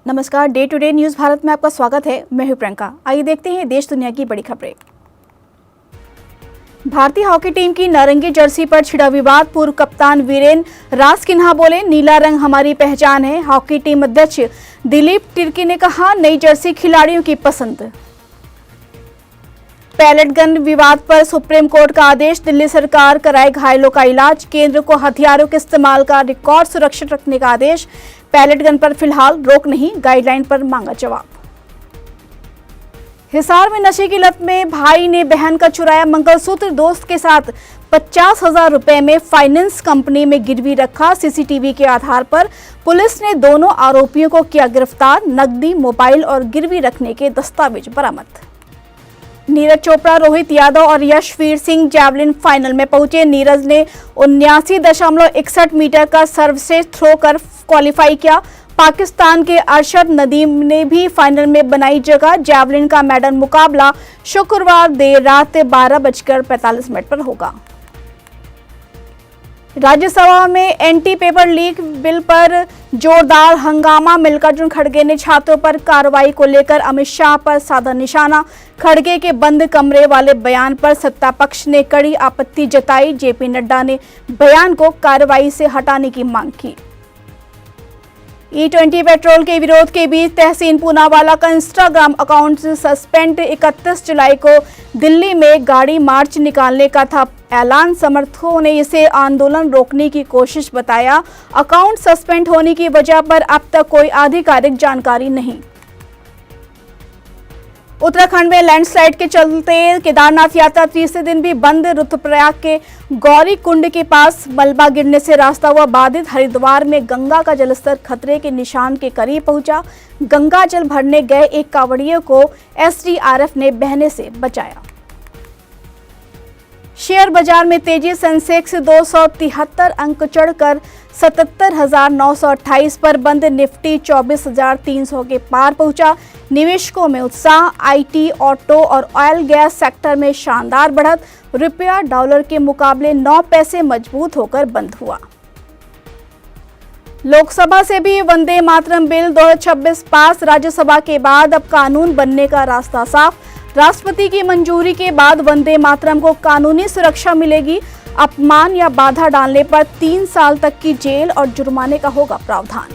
नमस्कार, day to day news Bharat में आपका स्वागत है। मैं हूं प्रियंका। आइए देखते हैं देश दुनिया की बड़ी खबरें। भारतीय हॉकी टीम की नारंगी जर्सी पर छिड़ा विवाद। पूर्व कप्तान वीरेन रासकिन्हा बोले, नीला रंग हमारी पहचान है। हॉकी टीम अध्यक्ष दिलीप तिर्की ने कहा, नई जर्सी खिलाड़ियों की पसंद। पैलेट गन विवाद पर सुप्रीम कोर्ट का आदेश। दिल्ली सरकार कराए घायलों का इलाज। केंद्र को हथियारों के इस्तेमाल का रिकॉर्ड सुरक्षित रखने का आदेश। पैलेट गन पर फिलहाल रोक नहीं, गाइडलाइन पर मांगा जवाब। हिसार में नशे की लत में भाई ने बहन का चुराया मंगलसूत्र। दोस्त के साथ 50,000 रुपए में फाइनेंस कंपनी में गिरवी रखा। सीसीटीवी के आधार पर पुलिस ने दोनों आरोपियों को किया गिरफ्तार। नकदी, मोबाइल और गिरवी रखने के दस्तावेज बरामद। नीरज चोपड़ा, रोहित यादव और यशवीर सिंह जैवलिन फाइनल में पहुंचे। नीरज ने 79.61 मीटर का सर्वश्रेष्ठ थ्रो कर क्वालिफाई किया। पाकिस्तान के अरशद नदीम ने भी फाइनल में बनाई जगह। जैवलिन का मेडल मुकाबला शुक्रवार देर रात 12:45 पर होगा। राज्यसभा में एंटी पेपर लीक बिल पर जोरदार हंगामा। मल्लिकार्जुन खड़गे ने छात्रों पर कार्रवाई को लेकर अमित शाह पर साधा निशाना। खड़गे के बंद कमरे वाले बयान पर सत्ता पक्ष ने कड़ी आपत्ति जताई। जेपी नड्डा ने बयान को कार्रवाई से हटाने की मांग की। E20 पेट्रोल के विरोध के बीच तहसीन पूनावाला का इंस्टाग्राम अकाउंट सस्पेंड। 31 जुलाई को दिल्ली में गाड़ी मार्च निकालने का था ऐलान। समर्थकों ने इसे आंदोलन रोकने की कोशिश बताया। अकाउंट सस्पेंड होने की वजह पर अब तक कोई आधिकारिक जानकारी नहीं। उत्तराखंड में लैंडस्लाइड के चलते केदारनाथ यात्रा तीसरे दिन भी बंद। रुद्रप्रयाग के गौरी कुंड के पास मलबा गिरने से रास्ता हुआ बाधित। हरिद्वार में गंगा का जलस्तर खतरे के निशान के करीब पहुंचा। गंगा जल भरने गए एक कांवड़िए को एसडीआरएफ ने बहने से बचाया। शेयर बाजार में तेजी। सेंसेक्स 273 अंक चढ़कर 77,928 पर बंद। निफ्टी 24,300 के पार पहुंचा। निवेशकों में उत्साह। आईटी, ऑटो और ऑयल गैस सेक्टर में शानदार बढ़त। रुपया डॉलर के मुकाबले 9 पैसे मजबूत होकर बंद हुआ। लोकसभा से भी वंदे मातरम बिल 2026 पास। राज्यसभा के बाद अब कानून बनने का रास्ता साफ। राष्ट्रपति की मंजूरी के बाद वंदे मातरम को कानूनी सुरक्षा मिलेगी। अपमान या बाधा डालने पर 3 साल तक की जेल और जुर्माने का होगा प्रावधान।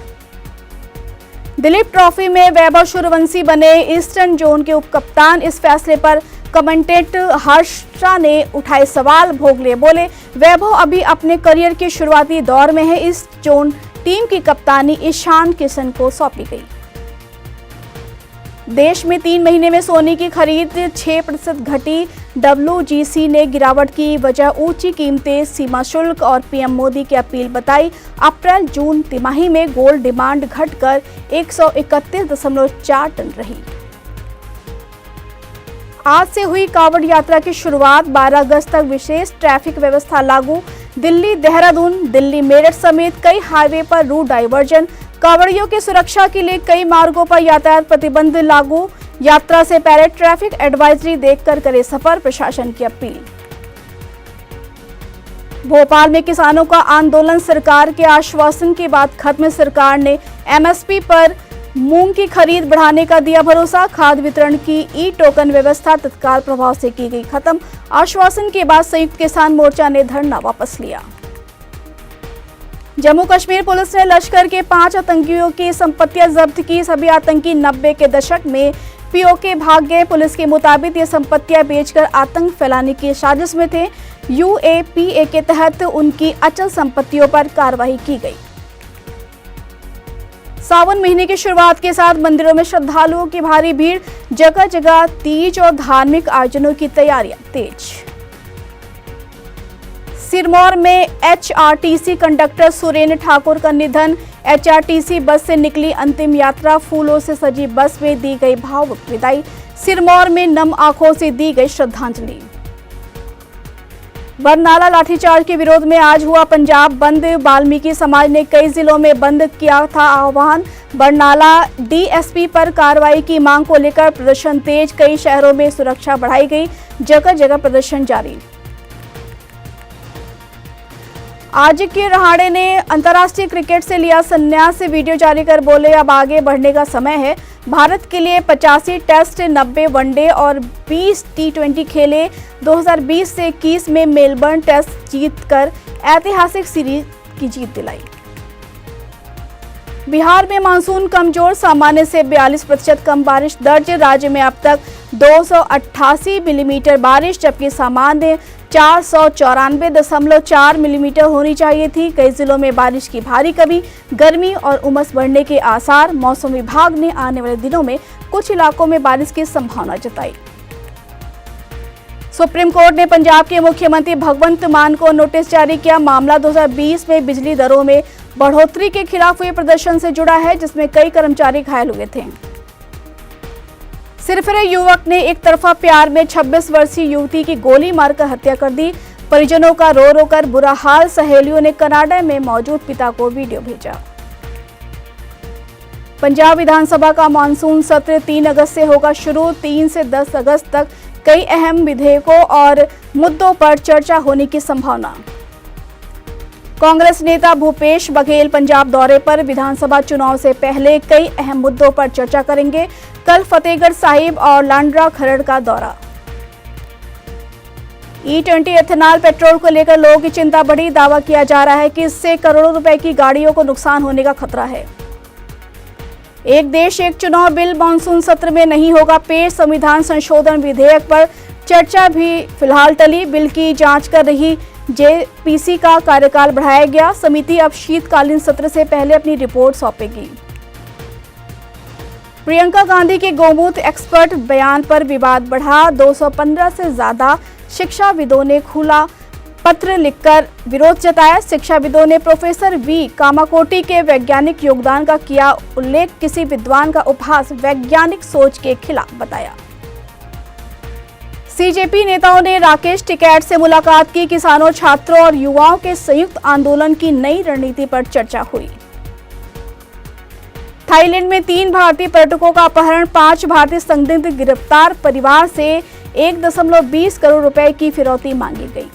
दिलीप ट्रॉफी में वैभव सूर्यवंशी बने ईस्टर्न जोन के उपकप्तान। इस फैसले पर कमेंटेटर हर्षा ने उठाए सवाल। भोगले बोले, वैभव अभी अपने करियर के शुरुआती दौर में है। ईस्ट जोन टीम की कप्तानी ईशान किशन को सौंपी गई। देश में 3 महीने में सोने की खरीद 6% घटी। WGC ने गिरावट की वजह ऊंची कीमतें, सीमा शुल्क और पीएम मोदी की अपील बताई। अप्रैल-जून तिमाही में गोल्ड डिमांड घटकर 131.4 टन रही। आज से हुई कांवड़ यात्रा की शुरुआत। 12 अगस्त तक विशेष ट्रैफिक व्यवस्था लागू। दिल्ली देहरादून, दिल्ली मेरठ समेत कई हाईवे पर रूट डाइवर्जन। कांवड़ियों की सुरक्षा के लिए कई मार्गों पर यातायात प्रतिबंध लागू। यात्रा से पहले ट्रैफिक एडवाइजरी देखकर करे सफर, प्रशासन की अपील। भोपाल में किसानों का आंदोलन। सरकार के आश्वासन के बाद खत्म। सरकार ने एमएसपी पर मूंग की खरीद बढ़ाने का दिया भरोसा। खाद्य वितरण की ई टोकन व्यवस्था तत्काल प्रभाव से की गई खत्म। आश्वासन के बाद संयुक्त किसान मोर्चा ने धरना वापस लिया। जम्मू कश्मीर पुलिस ने लश्कर के 5 आतंकियों की संपत्तियां जब्त की। सभी आतंकी 90 के दशक में पीओके भाग गए। पुलिस के मुताबिक ये संपत्तियां बेचकर आतंक फैलाने की साजिश में थे। यूएपीए के तहत उनकी अचल संपत्तियों पर कार्रवाई की गई। सावन महीने की शुरुआत के साथ मंदिरों में श्रद्धालुओं की भारी भीड़। जगह जगह तीज और धार्मिक आयोजनों की तैयारियां तेज। सिरमौर में एचआरटीसी कंडक्टर सुरेंद्र ठाकुर का निधन। एचआरटीसी बस से निकली अंतिम यात्रा। फूलों से सजी बस में दी गई भावुक विदाई। सिरमौर में नम आंखों से दी गई श्रद्धांजलि। बरनाला लाठीचार्ज के विरोध में आज हुआ पंजाब बंद। वाल्मीकि समाज ने कई जिलों में बंद किया था आह्वान। बरनाला डीएसपी पर कार्रवाई की मांग को लेकर प्रदर्शन तेज। कई शहरों में सुरक्षा बढ़ाई गई। जगह जगह प्रदर्शन जारी। आज के रहाणे ने अंतर्राष्ट्रीय क्रिकेट से लिया संन्यास, वीडियो जारी कर बोले अब आगे बढ़ने का समय है। भारत के लिए 85 टेस्ट, 90 वनडे और 20 टी20 खेले। 2020 से 21 में मेलबर्न टेस्ट जीतकर ऐतिहासिक सीरीज की जीत दिलाई। बिहार में मानसून कमजोर, सामान्य से 42% कम बारिश दर्ज। राज्य में अब तक 288 मिलीमीटर बारिश, जबकि सामान्य 494.4 मिलीमीटर होनी चाहिए थी। कई जिलों में बारिश की भारी कमी, गर्मी और उमस बढ़ने के आसार। मौसम विभाग ने आने वाले दिनों में कुछ इलाकों में बारिश की संभावना जताई। सुप्रीम कोर्ट ने पंजाब के मुख्यमंत्री भगवंत मान को नोटिस जारी किया। मामला 2020 में बिजली दरों में बढ़ोतरी के खिलाफ हुए प्रदर्शन से जुड़ा है, जिसमें कई कर्मचारी घायल हुए थे। सिरफिरे युवक ने एक तरफा प्यार में 26 वर्षीय युवती की गोली मारकर हत्या कर दी। परिजनों का रो रो कर बुरा हाल, सहेलियों ने कनाडा में मौजूद पिता को वीडियो भेजा। पंजाब विधानसभा का मानसून सत्र 3 अगस्त से होगा शुरू। 3 से 10 अगस्त तक कई अहम विधेयकों और मुद्दों पर चर्चा होने की संभावना। कांग्रेस नेता भूपेश बघेल पंजाब दौरे पर, विधानसभा चुनाव से पहले कई अहम मुद्दों पर चर्चा करेंगे। कल फतेहगढ़ साहिब और लांडरा खरड़ का दौरा। E20 एथेनॉल पेट्रोल को लेकर लोगों की चिंता बढ़ी। दावा किया जा रहा है कि इससे करोड़ों रुपए की गाड़ियों को नुकसान होने का खतरा है। एक देश एक चुनाव बिल मानसून सत्र में नहीं होगा पेश। संविधान संशोधन विधेयक पर चर्चा भी फिलहाल टली। बिल की जांच कर रही जेपीसी का कार्यकाल बढ़ाया गया। समिति अब शीतकालीन सत्र से पहले अपनी रिपोर्ट सौंपेगी। प्रियंका गांधी के गोमूत्र एक्सपर्ट बयान पर विवाद बढ़ा। 215 से ज्यादा शिक्षाविदों ने खुला पत्र लिखकर विरोध जताया। शिक्षाविदों ने प्रोफेसर वी कामाकोटी के वैज्ञानिक योगदान का किया उल्लेख। किसी विद्वान का उपहास वैज्ञानिक सोच के खिलाफ बताया। सीजेपी नेताओं ने राकेश टिकैत से मुलाकात की। किसानों, छात्रों और युवाओं के संयुक्त आंदोलन की नई रणनीति पर चर्चा हुई। थाईलैंड में 3 भारतीय पर्यटकों का अपहरण, 5 भारतीय संदिग्ध गिरफ्तार। परिवार से 1.20 करोड़ रुपए की फिरौती मांगी गई।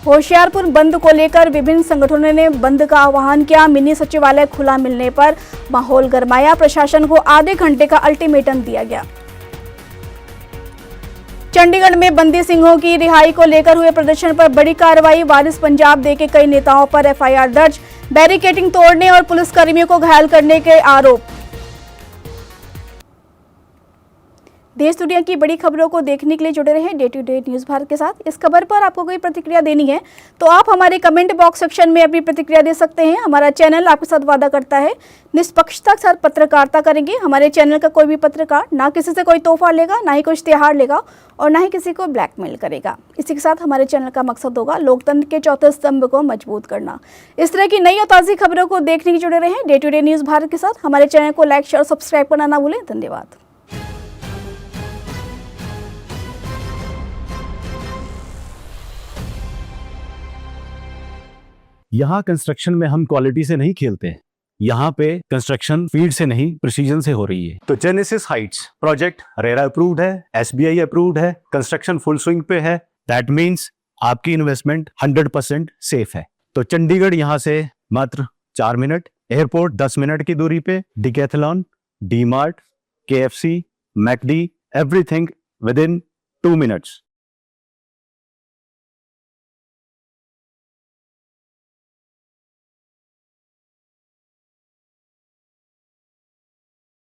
होशियारपुर बंद को लेकर विभिन्न संगठनों ने बंद का आह्वान किया। मिनी सचिवालय खुला मिलने पर माहौल गरमाया। प्रशासन को आधे घंटे का अल्टीमेटम दिया गया। चंडीगढ़ में बंदी सिंहों की रिहाई को लेकर हुए प्रदर्शन पर बड़ी कार्रवाई। वारिस पंजाब दे के कई नेताओं पर एफआईआर दर्ज। बैरिकेडिंग तोड़ने और पुलिसकर्मियों को घायल करने के आरोप। देश दुनिया की बड़ी खबरों को देखने के लिए जुड़े रहें day to day news Bharat के साथ। इस खबर पर आपको कोई प्रतिक्रिया देनी है तो आप हमारे कमेंट बॉक्स सेक्शन में अपनी प्रतिक्रिया दे सकते हैं। हमारा चैनल आपके साथ वादा करता है निष्पक्षता के साथ पत्रकारिता करेंगे। हमारे चैनल का कोई भी पत्रकार ना किसी से कोई तोहफा लेगा, ना ही कोई इश्तेहार लेगा और ना ही किसी को ब्लैकमेल करेगा। इसी के साथ हमारे चैनल का मकसद होगा लोकतंत्र के चौथे स्तंभ को मजबूत करना। इस तरह की नई और ताज़ी खबरों को देखने के जुड़े रहें day to day news Bharat के साथ। हमारे चैनल को लाइक, शेयर और सब्सक्राइब करना ना भूलें। धन्यवाद। यहाँ कंस्ट्रक्शन में हम क्वालिटी से नहीं खेलते हैं। यहाँ पे कंस्ट्रक्शन फील्ड से नहीं प्रिसीजन से हो रही है। तो genesis Heights project RERA approved है, एसबीआई अप्रूव्ड है, कंस्ट्रक्शन फुल स्विंग पे है। दैट मीन्स आपकी इन्वेस्टमेंट 100% सेफ है। तो चंडीगढ़ यहाँ से मात्र 4 मिनट, एयरपोर्ट 10 मिनट की दूरी पे, decathlon, D mart, KFC, McD, everything with in 2 minutes.